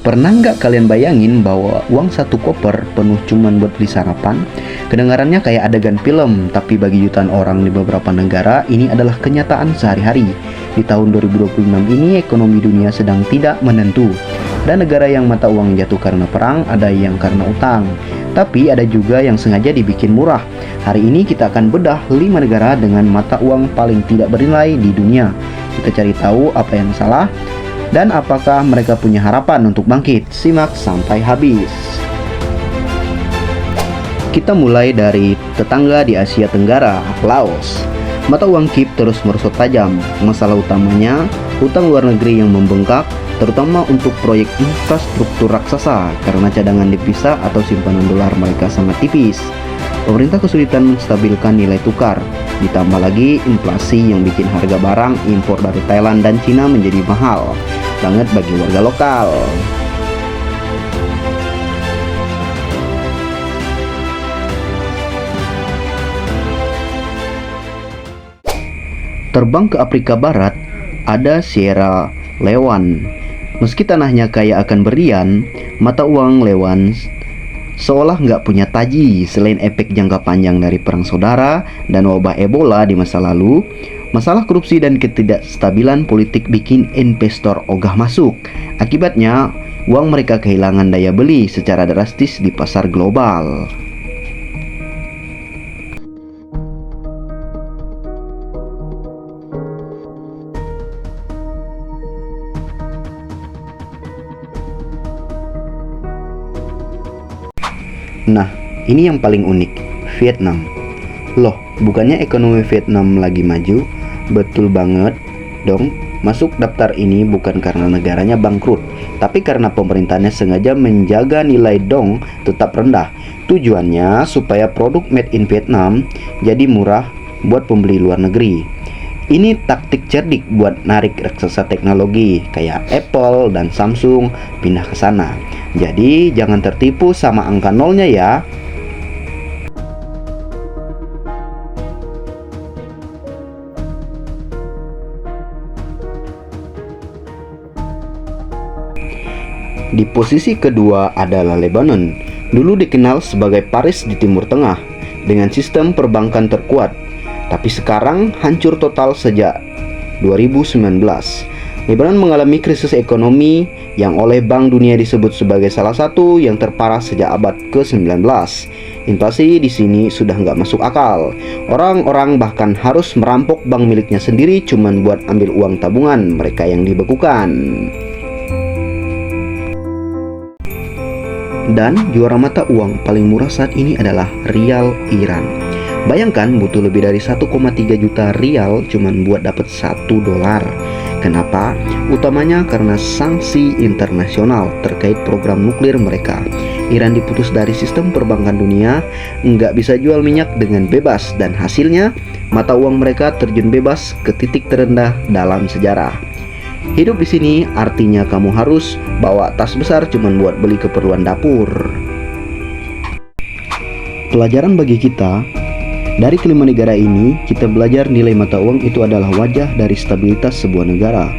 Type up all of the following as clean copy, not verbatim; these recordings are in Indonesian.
Pernah nggak kalian bayangin bahwa uang satu koper penuh cuman buat beli sarapan? Kedengarannya kayak adegan film, tapi bagi jutaan orang di beberapa negara, ini adalah kenyataan sehari-hari. Di tahun 2026 ini, ekonomi dunia sedang tidak menentu. Ada negara yang mata uang jatuh karena perang, ada yang karena utang. Tapi ada juga yang sengaja dibikin murah. Hari ini kita akan bedah 5 negara dengan mata uang paling tidak bernilai di dunia. Kita cari tahu apa yang salah, dan apakah mereka punya harapan untuk bangkit. Simak sampai habis. Kita mulai dari tetangga di Asia Tenggara, Laos. Mata uang KIP terus merosot tajam. Masalah utamanya, hutang luar negeri yang membengkak, terutama untuk proyek infrastruktur raksasa karena cadangan devisa atau simpanan dolar mereka sangat tipis. Pemerintah kesulitan menstabilkan nilai tukar. Ditambah lagi inflasi yang bikin harga barang impor dari Thailand dan Cina menjadi mahal banget bagi warga lokal. Terbang ke Afrika Barat, ada Sierra Leone. Meski tanahnya kaya akan berian, mata uang Leone seolah nggak punya taji. Selain efek jangka panjang dari perang saudara dan wabah Ebola di masa lalu, masalah korupsi dan ketidakstabilan politik bikin investor ogah masuk. Akibatnya, uang mereka kehilangan daya beli secara drastis di pasar global. Nah, ini yang paling unik, Vietnam. Loh, bukannya ekonomi Vietnam lagi maju? Betul banget dong. Masuk daftar ini bukan karena negaranya bangkrut, tapi karena pemerintahnya sengaja menjaga nilai dong tetap rendah. Tujuannya supaya produk made in Vietnam jadi murah buat pembeli luar negeri. Ini taktik cerdik buat narik raksasa teknologi kayak Apple dan Samsung pindah ke sana. Jadi jangan tertipu sama angka nolnya ya. Di posisi kedua adalah Lebanon. Dulu dikenal sebagai Paris di Timur Tengah dengan sistem perbankan terkuat, tapi sekarang hancur total sejak 2019. Lebanon mengalami krisis ekonomi yang oleh Bank Dunia disebut sebagai salah satu yang terparah sejak abad ke-19. Inflasi di sini sudah nggak masuk akal. Orang-orang bahkan harus merampok bank miliknya sendiri cuman buat ambil uang tabungan mereka yang dibekukan. Dan juara mata uang paling murah saat ini adalah rial Iran. Bayangkan butuh lebih dari 1,3 juta rial cuman buat dapat 1 dolar. Kenapa? Utamanya karena sanksi internasional terkait program nuklir mereka. Iran diputus dari sistem perbankan dunia, nggak bisa jual minyak dengan bebas, dan hasilnya mata uang mereka terjun bebas ke titik terendah dalam sejarah. Hidup di sini artinya kamu harus bawa tas besar cuman buat beli keperluan dapur. Pelajaran bagi kita, dari kelima negara ini, kita belajar nilai mata uang itu adalah wajah dari stabilitas sebuah negara.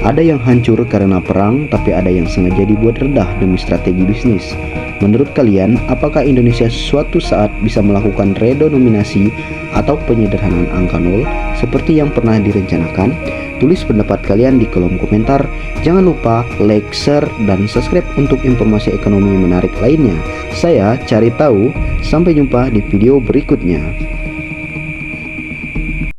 Ada yang hancur karena perang, tapi ada yang sengaja dibuat rendah demi strategi bisnis. Menurut kalian, apakah Indonesia suatu saat bisa melakukan redenominasi atau penyederhanaan angka nol seperti yang pernah direncanakan? Tulis pendapat kalian di kolom komentar. Jangan lupa like, share, dan subscribe untuk informasi ekonomi menarik lainnya. Saya cari tahu. Sampai jumpa di video berikutnya.